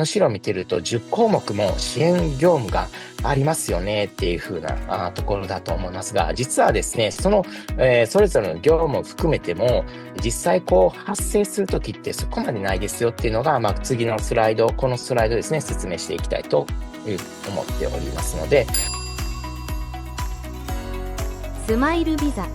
資料を見てると10項目も支援業務がありますよねっていう風なところだと思いますが、実はですね、それぞれの業務を含めても、実際発生するときってそこまでないですよっていうのが、次のスライド、このスライドですね、説明していきたいと思っておりますので。スマイルビザ